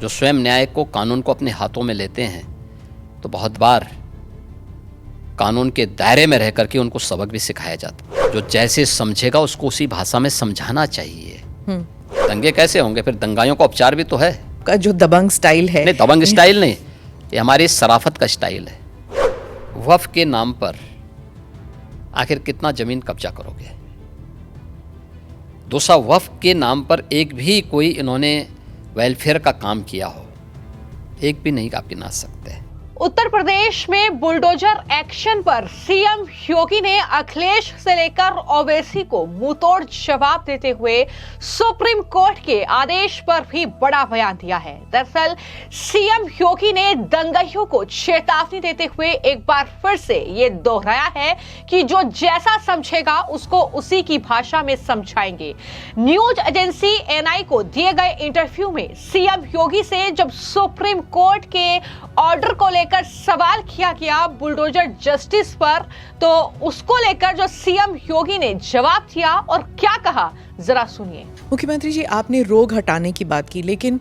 जो स्वयं न्याय को, कानून को अपने हाथों में लेते हैं, तो बहुत बार कानून के दायरे में रह करके उनको सबक भी सिखाया जाता है। जो जैसे समझेगा उसको उसी भाषा में समझाना चाहिए। दंगे कैसे होंगे? फिर दंगाइयों का उपचार भी तो है। का जो दबंग स्टाइल है, नहीं, दबंग स्टाइल नहीं, ये हमारी शराफत का स्टाइल है। वक्फ के नाम पर आखिर कितना जमीन कब्जा करोगे? दूसरा, वक्फ के नाम पर एक भी कोई इन्होंने वेलफेयर का काम किया हो, एक भी नहीं आप गिना सकते। उत्तर प्रदेश में बुलडोजर एक्शन पर सीएम योगी ने अखिलेश से लेकर ओवैसी को मुंहतोड़ जवाब देते हुए सुप्रीम कोर्ट के आदेश पर भी बड़ा बयान दिया है। दरअसल सीएम योगी ने दंगाइयों को चेतावनी देते हुए एक बार फिर से ये दोहराया है कि जो जैसा समझेगा उसको उसी की भाषा में समझाएंगे। न्यूज एजेंसी एनआई को दिए गए इंटरव्यू में सीएम योगी से जब सुप्रीम कोर्ट के ऑर्डर को लेकर सवाल किया गया बुलडोजर जस्टिस पर, तो उसको लेकर जो सीएम योगी ने जवाब दिया और क्या कहा, जरा सुनिए। मुख्यमंत्री जी, आपने रोग हटाने की बात की, लेकिन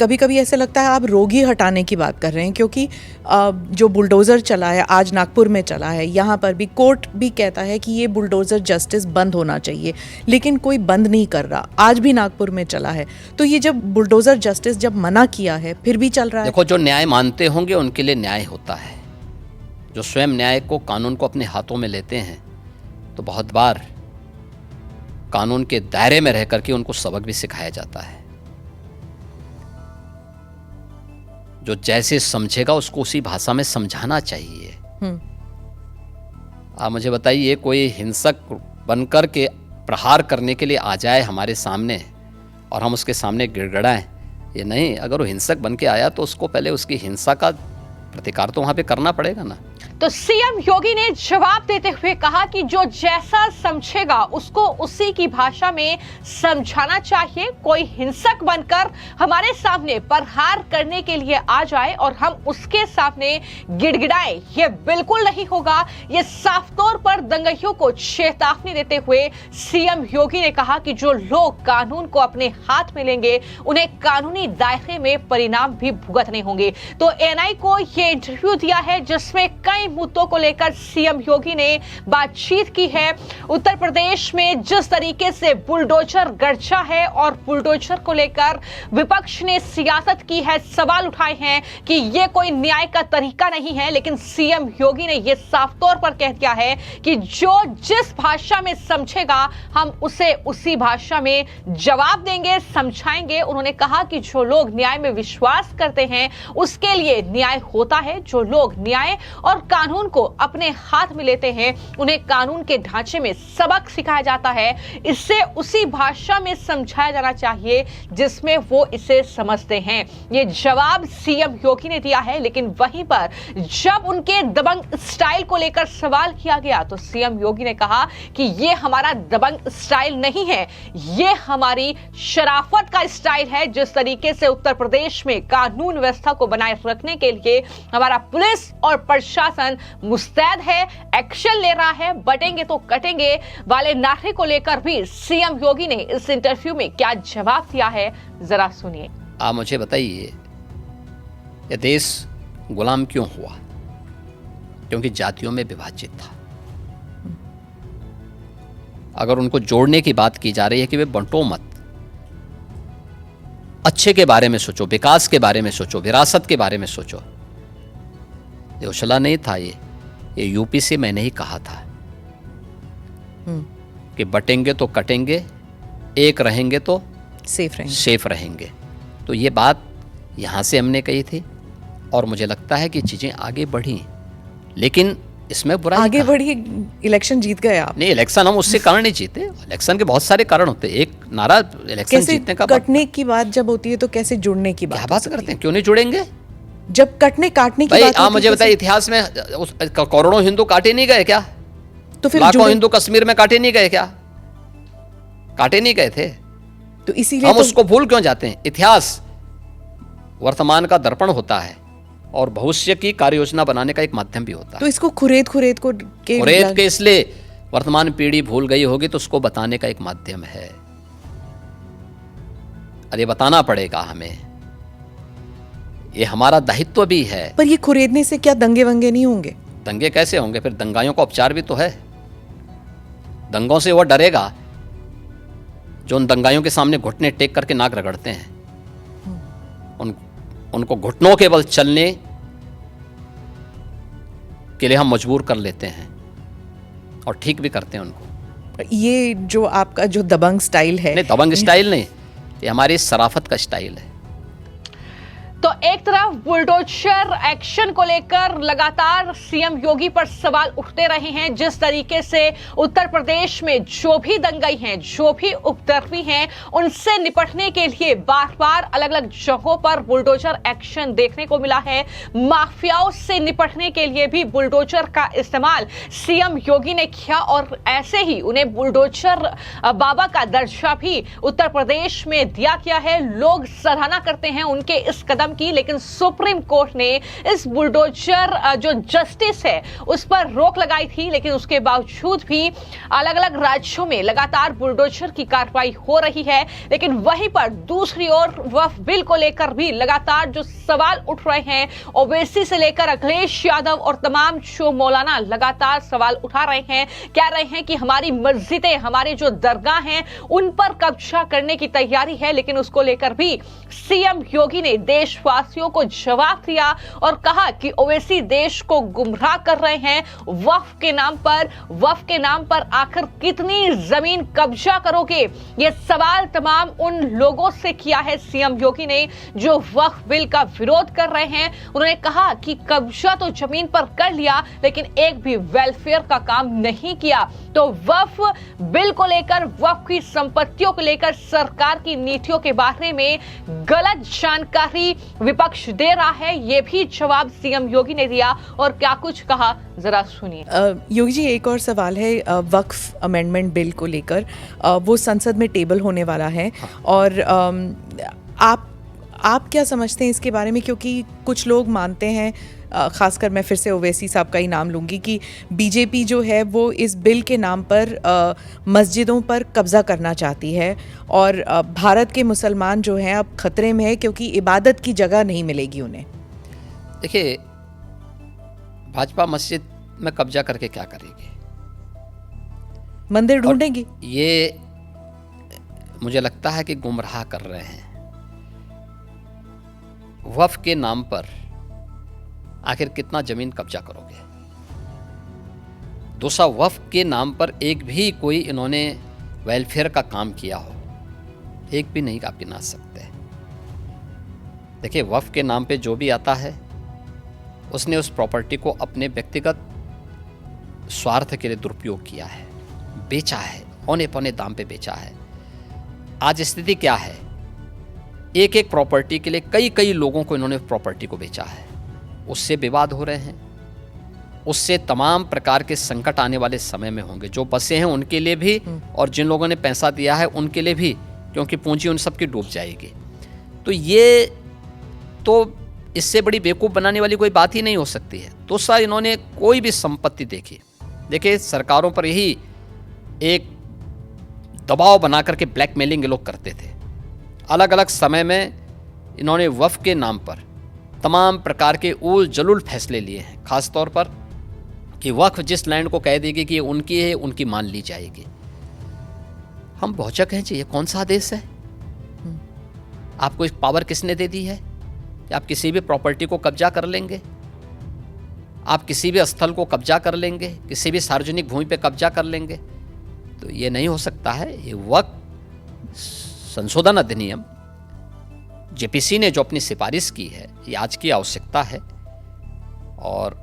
कभी कभी ऐसा लगता है आप रोगी हटाने की बात कर रहे हैं, क्योंकि जो बुलडोज़र चला है, आज नागपुर में चला है, यहाँ पर भी कोर्ट भी कहता है कि ये बुलडोज़र जस्टिस बंद होना चाहिए, लेकिन कोई बंद नहीं कर रहा। आज भी नागपुर में चला है, तो ये जब बुलडोज़र जस्टिस जब मना किया है फिर भी चल रहा है। देखो, जो न्याय मानते होंगे उनके लिए न्याय होता है। जो स्वयं न्याय को, कानून को अपने हाथों में लेते हैं, तो बहुत बार कानून के दायरे में रह करके उनको सबक भी सिखाया जाता है। जो जैसे समझेगा उसको उसी भाषा में समझाना चाहिए। आप मुझे बताइए, कोई हिंसक बनकर के प्रहार करने के लिए आ जाए हमारे सामने और हम उसके सामने गिड़गिड़ाएं? ये नहीं। अगर वो हिंसक बन के आया तो उसको पहले उसकी हिंसा का प्रतिकार तो वहां पे करना पड़ेगा ना। तो सीएम योगी ने जवाब देते हुए कहा कि जो जैसा समझेगा उसको उसी की भाषा में समझाना चाहिए। कोई हिंसक बनकर हमारे सामने प्रहार करने के लिए आ जाए और हम उसके सामने गिड़गिड़ाएं, ये बिल्कुल नहीं होगा। ये साफ तौर पर दंगाइयों को चेतावनी देते हुए सीएम योगी ने कहा कि जो लोग कानून को अपने हाथ में लेंगे उन्हें कानूनी दायरे में परिणाम भी भुगतने होंगे। तो एनआई को ये इंटरव्यू दिया है जिसमें कई मुद्दों को लेकर सीएम योगी ने बातचीत की है। उत्तर प्रदेश में जिस तरीके से बुलडोजर गरजा है और बुलडोजर को लेकर विपक्ष ने सियासत की है, सवाल उठाए हैं कि ये कोई न्याय का तरीका नहीं है, लेकिन सीएम योगी ने यह साफ तौर पर कह दिया है कि जो जिस भाषा में समझेगा हम उसे उसी भाषा में जवाब देंगे, समझाएंगे। उन्होंने कहा कि जो लोग न्याय में विश्वास करते हैं उसके लिए न्याय होता है। जो लोग न्याय और कानून को अपने हाथ में लेते हैं उन्हें कानून के ढांचे में सबक सिखाया जाता है। इससे उसी भाषा में समझाया जाना चाहिए जिसमें वो इसे समझते हैं। ये जवाब सीएम योगी ने दिया है। लेकिन वहीं पर जब उनके दबंग स्टाइल को लेकर सवाल किया गया तो सीएम योगी ने कहा कि ये हमारा दबंग स्टाइल नहीं है, ये हमारी शराफत का स्टाइल है। जिस तरीके से उत्तर प्रदेश में कानून व्यवस्था को बनाए रखने के लिए हमारा पुलिस और प्रशासन मुस्तैद है, एक्शन ले रहा है, बटेंगे तो कटेंगे वाले नारे को लेकर भी सीएम योगी ने इस इंटरव्यू में क्या जवाब दिया है, जरा सुनिए। आप मुझे बताइए, यह देश गुलाम क्यों हुआ? क्योंकि जातियों में विभाजित था। अगर उनको जोड़ने की बात की जा रही है कि वे बंटो मत, अच्छे के बारे में सोचो, विकास के बारे में सोचो, विरासत के बारे में सोचो। ये उछला नहीं था, ये यूपी से मैंने ही कहा था कि बटेंगे तो कटेंगे, एक रहेंगे तो सेफ रहेंगे। तो ये बात यहां से हमने कही थी और मुझे लगता है कि चीजें आगे बढ़ी, लेकिन इसमें बुराई आगे बढ़ी। इलेक्शन जीत गए आप। नहीं, इलेक्शन हम उससे कारण नहीं जीते। इलेक्शन के बहुत सारे कारण होते हैं। एक नारा इलेक्शन जीतने का, कटने की बात जब होती है तो कैसे जुड़ने की बात? क्या बात करते हैं, क्यों नहीं जुड़ेंगे? जब कटने काटने की बात आप मुझे बताइए, इतिहास में करोड़ों हिंदू काटे नहीं गए क्या? तो फिर लाखों हिंदू कश्मीर में काटे नहीं गए क्या? काटे नहीं गए थे। तो इसीलिए हम उसको भूल क्यों जाते हैं? इतिहास वर्तमान का दर्पण होता है और भविष्य की कार्य योजना बनाने का एक माध्यम भी होता है। तो इसको खुरेद के इसलिए वर्तमान पीढ़ी भूल गई होगी तो उसको बताने का एक माध्यम है। अरे बताना पड़ेगा हमें ये हमारा दायित्व भी है। पर ये खुरेदने से क्या दंगे वंगे नहीं होंगे? दंगे कैसे होंगे? फिर दंगाइयों का उपचार भी तो है। दंगों से वो डरेगा जो उन दंगाइयों के सामने घुटने टेक करके नाक रगड़ते हैं। उनको घुटनों के बल चलने के लिए हम मजबूर कर लेते हैं और ठीक भी करते हैं उनको। ये जो आपका जो दबंग स्टाइल है, नहीं, दबंग स्टाइल नहीं, ये हमारी सराफत का स्टाइल है। तो एक तरफ बुलडोजर एक्शन को लेकर लगातार सीएम योगी पर सवाल उठते रहे हैं। जिस तरीके से उत्तर प्रदेश में जो भी दंगाई हैं, जो भी उपद्रवी हैं, उनसे निपटने के लिए बार बार अलग अलग जगहों पर बुलडोजर एक्शन देखने को मिला है। माफियाओं से निपटने के लिए भी बुलडोजर का इस्तेमाल सीएम योगी ने किया और ऐसे ही उन्हें बुलडोजर बाबा का दर्जा भी उत्तर प्रदेश में दिया गया है। लोग सराहना करते हैं उनके इस कदम की, लेकिन सुप्रीम कोर्ट ने इस बुलडोजर जो जस्टिस है उस पर रोक लगाई थी। लेकिन उसके बावजूद भी अलग अलग राज्यों में लगातार बुलडोजर की कार्रवाई हो रही है। लेकिन वहीं पर दूसरी ओर वक्फ बिल को लेकर भी लगातार जो सवाल उठ रहे हैं, ओवैसी से लेकर अखिलेश यादव और तमाम जो मौलाना लगातार सवाल उठा रहे हैं, कह रहे हैं कि हमारी मस्जिदें, हमारे जो दरगाह हैं, उन पर कब्जा करने की तैयारी है। लेकिन उसको लेकर भी सीएम योगी ने देशवासियों को जवाब दिया और कहा कि ओवैसी देश को गुमराह कर रहे हैं वक्फ के नाम पर। वक्फ के नाम पर आखिर कितनी जमीन कब्जा करोगे, ये सवाल तमाम उन लोगों से किया है सीएम योगी ने जो वक्फ बिल का विरोध कर रहे हैं। उन्होंने कहा कि कब्जा तो जमीन पर कर लिया, लेकिन एक भी वेलफेयर का काम नहीं किया। तो वक्फ बिल को लेकर, वक्फ की संपत्तियों को लेकर सरकार की नीतियों के बारे में गलत जानकारी विपक्ष दे रहा है, ये भी जवाब सीएम योगी ने दिया। और क्या कुछ कहा, जरा सुनिए। योगी जी, एक और सवाल है वक्फ अमेंडमेंट बिल को लेकर। वो संसद में टेबल होने वाला है और आप क्या समझते हैं इसके बारे में? क्योंकि कुछ लोग मानते हैं, खासकर मैं फिर से ओवैसी साहब का ही नाम लूँगी, कि बीजेपी जो है वो इस बिल के नाम पर मस्जिदों पर कब्ज़ा करना चाहती है और भारत के मुसलमान जो हैं अब ख़तरे में है क्योंकि इबादत की जगह नहीं मिलेगी उन्हें। देखिए, भाजपा मस्जिद में कब्जा करके क्या करेगी? मंदिर ढूंढेगी। ये मुझे लगता है कि गुमराह कर रहे हैं। वक्फ के नाम पर आखिर कितना जमीन कब्जा करोगे? दूसरा, वक्फ के नाम पर एक भी कोई इन्होंने वेलफेयर का काम किया हो, एक भी नहीं आप गिना सकते। देखिए, वक्फ के नाम पे जो भी आता है उसने उस प्रॉपर्टी को अपने व्यक्तिगत स्वार्थ के लिए दुरुपयोग किया है, बेचा है, औने पौने दाम पे बेचा है। आज स्थिति क्या है? एक एक प्रॉपर्टी के लिए कई कई लोगों को इन्होंने प्रॉपर्टी को बेचा है। उससे विवाद हो रहे हैं, उससे तमाम प्रकार के संकट आने वाले समय में होंगे। जो बसे हैं उनके लिए भी और जिन लोगों ने पैसा दिया है उनके लिए भी, क्योंकि पूंजी उन सब की डूब जाएगी। तो ये तो इससे बड़ी बेवकूफ़ बनाने वाली कोई बात ही नहीं हो सकती है। तो सर, इन्होंने कोई भी संपत्ति देखी, देखिए सरकारों पर यही एक दबाव बना करके ब्लैकमेलिंग लोग करते थे। अलग अलग समय में इन्होंने वक्फ के नाम पर तमाम प्रकार के उल जलूल फैसले लिए हैं, खास तौर पर कि वक्फ जिस लैंड को कह देगी कि ये उनकी है, उनकी मान ली जाएगी। हम बहुचक हैं जी, ये कौन सा आदेश है? आपको एक पावर किसने दे दी है कि आप किसी भी प्रॉपर्टी को कब्जा कर लेंगे, आप किसी भी स्थल को कब्जा कर लेंगे, किसी भी सार्वजनिक भूमि पे कब्जा कर लेंगे? तो ये नहीं हो सकता है। ये वक्फ संशोधन अधिनियम जेपीसी ने जो अपनी सिफारिश की है, ये आज की आवश्यकता है और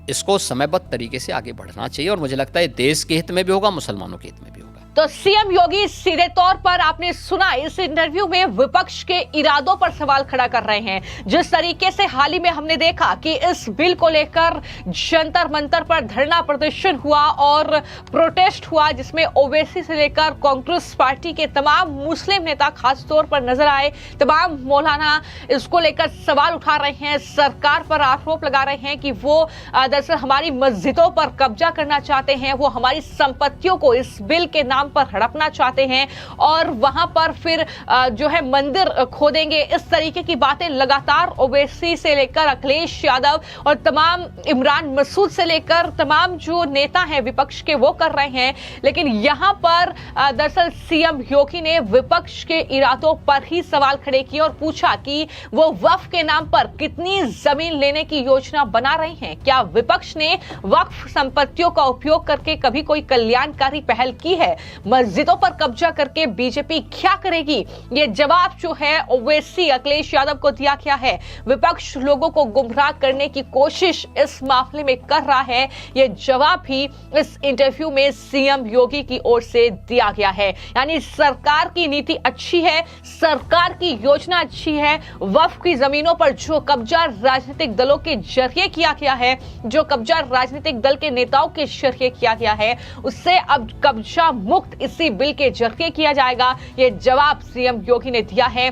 इसको समयबद्ध तरीके से आगे बढ़ना चाहिए। और मुझे लगता है देश के हित में भी होगा, मुसलमानों के हित में भी होगा। तो सीएम योगी सीधे तौर पर, आपने सुना इस इंटरव्यू में, विपक्ष के इरादों पर सवाल खड़ा कर रहे हैं। जिस तरीके से हाल ही में हमने देखा कि इस बिल को लेकर जंतर मंतर पर धरना प्रदर्शन हुआ और प्रोटेस्ट हुआ, जिसमें ओवैसी से लेकर कांग्रेस पार्टी के तमाम मुस्लिम नेता खास तौर पर नजर आए। तमाम मौलाना इसको लेकर सवाल उठा रहे हैं, सरकार पर आरोप लगा रहे हैं कि वो दरअसल हमारी मस्जिदों पर कब्जा करना चाहते हैं, वो हमारी संपत्तियों को इस बिल के नाम नाम पर हड़पना चाहते हैं और वहां पर फिर जो है मंदिर खोदेंगे, इस तरीके की बातें लगातार ओवैसी से लेकर अखिलेश यादव और तमाम इमरान मसूद से लेकर तमाम जो नेता हैं विपक्ष के वो कर रहे हैं। लेकिन यहां पर दरअसल सीएम योगी ने विपक्ष के इरादों पर ही सवाल खड़े किए और पूछा कि वो वक्फ के नाम पर कितनी जमीन लेने की योजना बना रहे हैं। क्या विपक्ष ने वक्फ संपत्तियों का उपयोग करके कभी कोई कल्याणकारी पहल की है? मस्जिदों पर कब्जा करके बीजेपी क्या करेगी? ये जवाब जो है ओवैसी अखिलेश यादव को दिया गया है। विपक्ष लोगों को गुमराह करने की कोशिश इस मामले में कर रहा है, ये जवाब भी इस इंटरव्यू में सीएम योगी की ओर से दिया गया है। यानी सरकार की नीति अच्छी है, सरकार की योजना अच्छी है, वक्फ की जमीनों पर जो कब्जा राजनीतिक दलों के जरिए किया गया है, जो कब्जा राजनीतिक दल के नेताओं के जरिए किया गया है, उससे अब कब्जा मुक्त इसी बिल के जरिए किया जाएगा। ये जवाब सीएम योगी ने दिया है।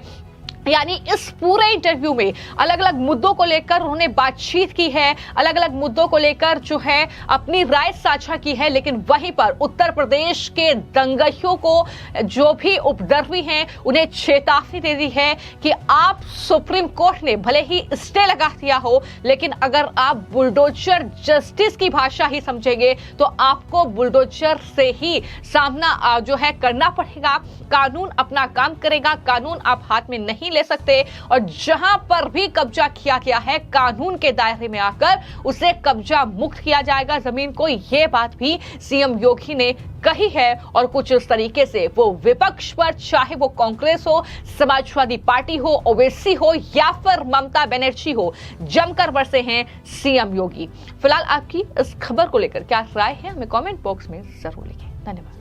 यानी इस पूरे इंटरव्यू में अलग अलग मुद्दों को लेकर उन्होंने बातचीत की है, अलग अलग मुद्दों को लेकर जो है अपनी राय साझा की है। लेकिन वहीं पर उत्तर प्रदेश के दंगइयों को जो भी उपद्रवी हैं उन्हें चेतावनी दे दी है कि आप सुप्रीम कोर्ट ने भले ही स्टे लगा दिया हो, लेकिन अगर आप बुलडोजर जस्टिस की भाषा ही समझेंगे तो आपको बुलडोजर से ही सामना जो है करना पड़ेगा। कानून अपना काम करेगा, कानून आप हाथ में नहीं ले सकते और जहां पर भी कब्जा किया गया है कानून के दायरे में आकर उसे कब्जा मुक्त किया जाएगा जमीन को। यह बात भी सीएम योगी ने कही है और कुछ इस तरीके से वो विपक्ष पर, चाहे वो कांग्रेस हो, समाजवादी पार्टी हो, ओवैसी हो या फिर ममता बनर्जी हो, जमकर बरसे हैं सीएम योगी। फिलहाल आपकी इस खबर को लेकर क्या राय है हमें कमेंट बॉक्स में जरूर लिखें। धन्यवाद।